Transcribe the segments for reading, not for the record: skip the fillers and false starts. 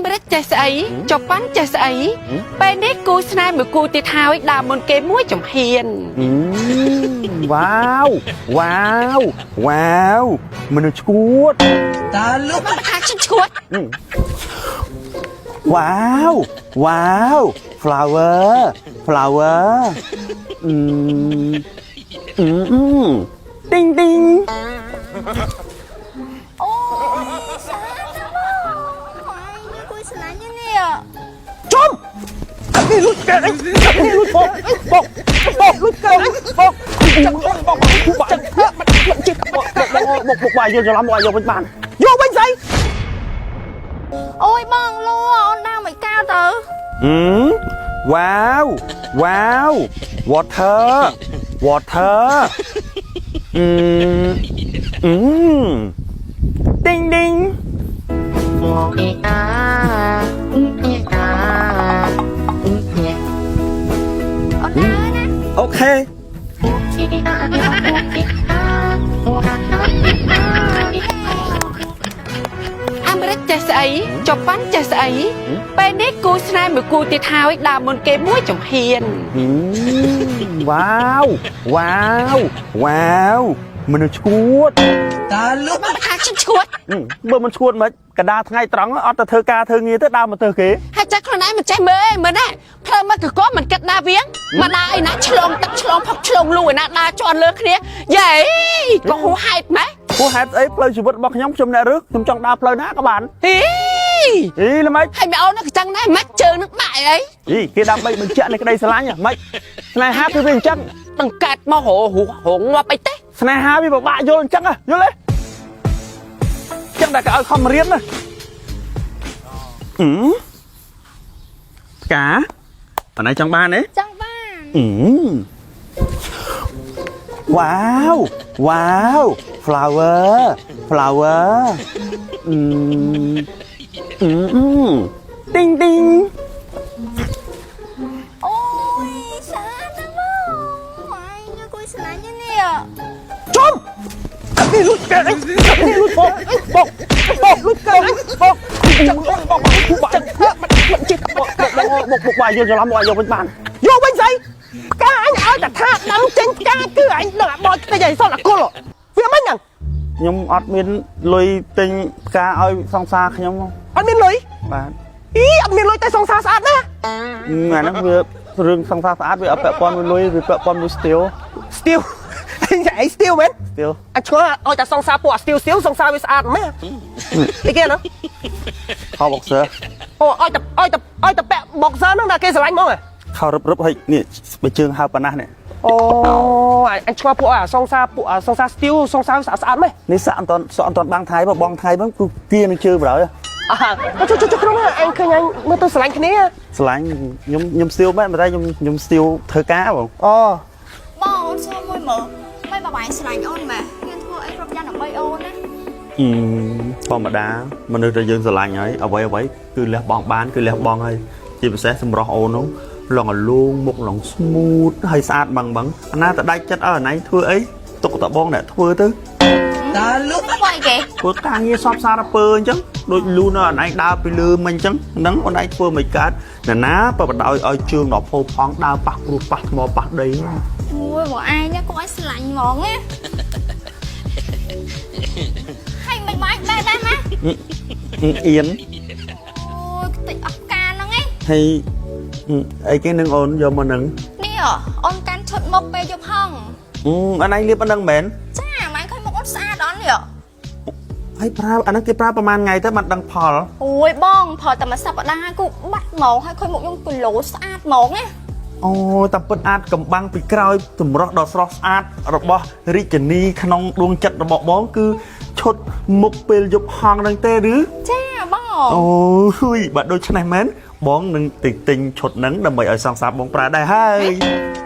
Anh biết chạy sấy, chọc bắn chạy sấy. Bên đấy cô snai mà cô thì thao ấy đàm một cái mũi chồng hiền. Wow, wow, wow. Mình chuột. Ta lúc mà chuột. Wow, wow. Flower, flower. Ding ding. Chôm! Cắt đi lút kệ anh! Cắt đi lút bọc! Bọc! Bọc lút kệ anh! Bọc! Bọc! Bọc! Chết! Bọc bài vô cho lắm bài vô bên bàn! Vô bên giấy! Ôi bong luôn, con đang bị cao tử. Wow! Wow! Water! Water! Ding ding! Okay. Anh biết chạy sấy, chọc bắn chạy sấy. Bên đấy cô snai mà cô thì thao ấy đàm một cái mũi chồng hiền. Wow! Wow! Wow! Mình chuột. Ta lúc mà chuột. Mình chuột mà cả đa ngày trắng ở ta thơ ca thơ nghe tới đau mà thơ kế. Hai chắc hồi nãy mình chạy mê mình đấy. Phơi mà cứ có mình cắt đa viếng. Mà đa ấy nã chlong tắc chlong phọc chlong lùi nã đa tròn lơ kia. Vậy có hú hại mấy. Hú hại ấy phơi chỉ vật bọc nhóm trong nè rước, trong đa phơi ná các bạn. Ý là mấy. Hay mẹ ôn nó cái trăng này mắt chơi nước bại ấy. Ý kia đam bay mình chạy này cái đây slide nhá. Mấy. Này hát cái viên chân. Tăng cạt mà hổ ngoa bay té. Này hát bị bảo bại vô chân à, vô lên. Chân đã cả không riết nè. Cá. Ở đây trong ban đấy. Trong ban. Wow, wow, flower, flower. Ding ding. Ôi sao nó không? Ai như cô sẽ nói như nè. Chôm! Cắt đi lút kệ anh! Cắt đi lút bọc! Bọc! Bọc lút kệ anh! Bọc! Bọc! Bọc bài vô cho lắm bài vô bên bàn. Vô bên giấy! Cá anh ơi cả thác đắm trên cá cứ anh đợi bò cái giày sao là cô lộ. Vì mấy nhằng? Nhưng ọt miên lùi tình cá ơi song xa không không? Ọt miên lùi? Bạn. Ý ọt miên lùi tay song xa sát đó. Ngày nó vừa rừng song xa sát với ở bẹ con lùi với bẹ con lùi steel. Steel? Anh chạy steel men. Steel. Anh chúa ôi ta song xa bọa steel steel song xa với sát mấy. Cái kia nữa. Kho boxer. Ôi tập bẹ boxer nó là cái gì anh mong à? Kho rụp hay nè bây chương hao pana nè. Ồ anh chúa bọa song xa steel song xa với sát mấy. Nếu sợ an toàn băng thái và bong thái vẫn kia nó chơi vào đó. Chú đúng rồi anh khơi anh mới tôi sờ lạnh cái này. Sờ lạnh nhom steel mấy mà đây nhom steel thơ cá không? Bong sao môi mở. Mấy bà bạn sẽ lạnh ôn mà. Nhưng thôi anh rộp ra nó bay ôn á. បងម្ដាមនុស្សដែលយើងស្រឡាញ់ហើយអ្វីគឺលះបង់បានគឺលះបង់ហើយជាពិសេសសម្រស់អូននោះឡងលូងមុខឡងស្មូតហើយស្អាតបឹងអាណាទៅដាច់ចិត្តឲ្យអាណៃធ្វើអីទុកតបងអ្នកធ្វើទៅតាលុបអ្វីគេធ្វើការងារសពសារពើអញ្ចឹងដូចលូនអាណៃដើរពីលើមិញអញ្ចឹងហ្នឹងអូនឯងធ្វើមិនកើតណាបើបដ ឲ្យជើងដល់ផោផង់ដើរប៉ះគ្រោះប៉ះថ្មប៉ះដីអូយបងអាយណាកុំឲ្យស្លាញ់ហ្មងណាហើយមិនបាច់ដែរណាអៀនអូយតិចអត់ការហ្នឹងឯងហើយអីគេនឹងអូនយកមកហ្នឹងនេះអូនកាន់ឈុតមុខពេលយប់ហងអាណៃលៀបអាហ្នឹងមែនចាមិនឃើញមុខអូនស្អាតអត់នេះហើយប្រើអាហ្នឹងគេប្រើប្រហែលថ្ងៃទៅបាត់ដឹងផលអូយបងផលតែមួយសប្តាហ៍គូបាត់ហ្មងហើយឃើញមុខខ្ញុំគីឡូស្អាតហ្មងណាអូតាពិតអាចកំបាំងពីក្រោយតម្រោះដ៏ស្រស់ស្អាតរបស់រាជនីក្នុងដួងចិត្តរបស់បងគឺឈុតមុខពេលយប់ហងហ្នឹងទេឬចាបងអូហ៊ុយបើដូច្នេះមែនបងនឹងទិញឈុតហ្នឹងដើម្បីឲ្យសង្សារបងប្រើដែរហើយ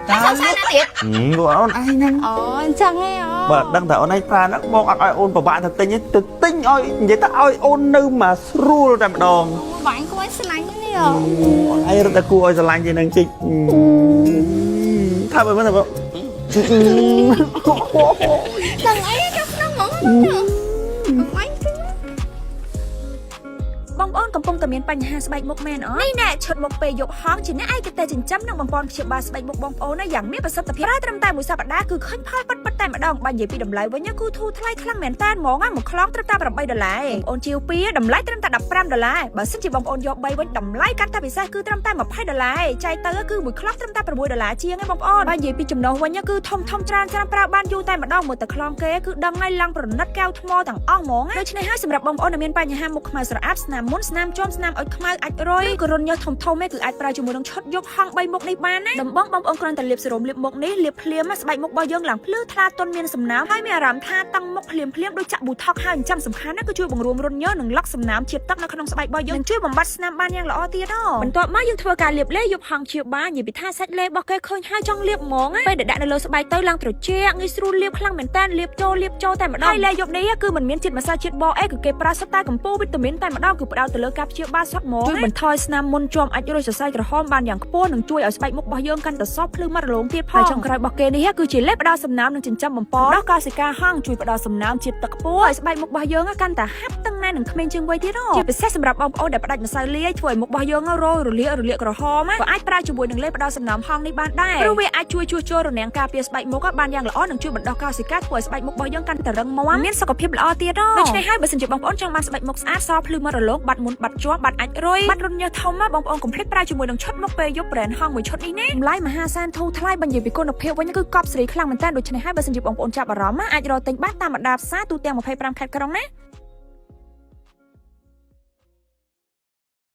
តែសង្សារណាទៀតអូនឯងហ្នឹងអូអញ្ចឹងហ៎បើដឹងតែអូនឯងប្រើហ្នឹងបងអត់ឲ្យអូនពិបាកទៅទិញទេទៅទិញឲ្យនិយាយទៅឲ្យអូននៅមកស្រួលតែម្ដងបាញ់គួរឲ្យស្រឡាញ់នេះអូនឯងរត់តែគួរឲ្យស្រឡាញ់ជាងនឹងជីកថាបើមិនទៅដឹងអីចុះក្នុងហ្មងបងប្អូន កំពុងតែមានបញ្ហាស្បែកមុខមែនអត់នេះណែឈុតមុខពេលយប់ហងជាអ្នកឯកទេសចិញ្ចឹមនិងបំពន់ព្យាបាលស្បែកមុខបងប្អូនណាយ៉ាងមានប្រសិទ្ធភាពត្រឹមតែមួយសប្តាហ៍គឺឃើញផលពិតតែម្ដងបើនិយាយពីតម្លៃវិញគឺធូរថ្លៃខ្លាំងមែនតើហ្មងមួយខ្លងត្រឹមតែ$8បងប្អូនជាវ2តម្លៃត្រឹមតែ$15បើសិនជាបងប្អូនយក3វិញតម្លៃកាន់តែពិសេសគឺត្រឹមតែ$20ចែកទៅគឺមួយខ្លងត្រឹមតែ$6ជាងឯងបងប្អូនបើនិយាយពីចំណុះវិញគឺធំច្រើនប្រើបានយូរតែម្ដងមើលតែខ្លងគេគឺដឹងហើយឡើងប្រណិតកែវថ្មទាំងអស់ហ្មងដូច្នេះហើយសម្រាប់បងប្អូនដែលមានបញ្ហាមុខខ្មៅស្រអាប់ស្នាមមុនស្នាមជាំស្នាមអុចខ្មៅអាចរុយក៏រុនញើសធំៗគឺអាចប្រើជាមួយនឹងឈុតយប់ហង3មុខនេះបានណាដំបងបងប្អូនគ្រាន់តែលាបសេរ៉ូមលាបមុខនេះលាបភ្លាមស្បែកមុខរបស់យើងឡើងភ្លឺថ្លាទន់មានសំណើមហើយមានអារម្មណ៍ថាតឹងមុខភ្លាមដូចចាក់ប៊ូថុកហើយចាំសំខាន់ណាគឺជួយបង្រួមរុនញើសនិងឡុកសំណើមជាតិទឹកនៅក្នុងស្បែករបស់យើងនិងជួយបំបត្តិស្នាមបានយ៉ាងល្អទៀតបន្ទាប់មកយើងធ្វើការលាបលេយប់ហងជាបាននិយាយពីថាសាច់លេរបស់គេឃើញហើយចង់លាបហ្មងពេលដាក់នៅលើស្បែកទៅឡើងត្រជាក់ងាយស្រួលលាបខ្លាំងមែនតើលាបចូលតែម្ដងហើយលេយប់នេះគឺមិនមានជាតិម្សៅជាតិបអីគឺគេប្រើសុទ្ធតែកំពូលវីតាមីនតែម្ដងគឺផ្ដោតទៅលើការព្យាបាលសុទ្ធហ្មងជួយបន្ថយស្នាមមុនជាំអាចរុយសរសៃក្រហមបានយ៉ាងខ្ពស់និងជួយឲ្យស្បែកមុខរបស់យើងកាន់តែសភ្លឺមាត់រលោងទៀតផងហើយចុងក្រោយរបស់គេនេះគឺជាលេបផ្ដោតសំណើមនិងចិញ្ចឹមបំពន់ដោះកោសិកាហងជួយផ្ដោតសំណើមជាតិទឹកខ្ពស់ឲ្យស្បែកមុខរបស់យើងកាន់តែហាប់តឹងណែននិងក្មេងជាងវ័យទៀតជាពិសេសសម្រាប់បងប្អូនដែលផ្ដាច់ម្សៅលាយធ្វើឲ្យមុខរបស់យើងរលាកក្រហមក៏អាចប្រើជាមួយនឹងលេបផ្ដោតសំណើមហងនេះបានដែរព្រោះវាអាចជួយជួសជុលរនាំងការពារស្បែកមុខបានយ៉ាងល្អនិងជួយបណ្ដោះកោសិកាធ្វើឲ្យស្បែកមុខរបស់យើងកាន់តែរឹងមាំមានសុខភាពល្អទៀតដូច្នេះហើយបើសិនជាបងប្អូនចង់បានស្បែកមុខស្អាតសភ្លឺមាត់រលោងបាត់មុនបាត់ជាប់បាត់អាចរុយបាត់រុនញើសធំបងប្អូនកុំភ្លេចប្រើជាមួយនឹងឈុតមុខពេលយប់ប្រេនហងមួយឈុតនេះណាតម្លៃមហាសាលធូរថ្លៃបើនិយាយពីគុណភាពវិញគឺកប់ស្រីខ្លាំងមែនតើដូច្នេះហើយបើសិនជាបងប្អូនចាប់អារម្មណ៍អាចរកទិញបានតាមបណ្ដាផ្សារទូទាំង25ខេត្តក្រុងណា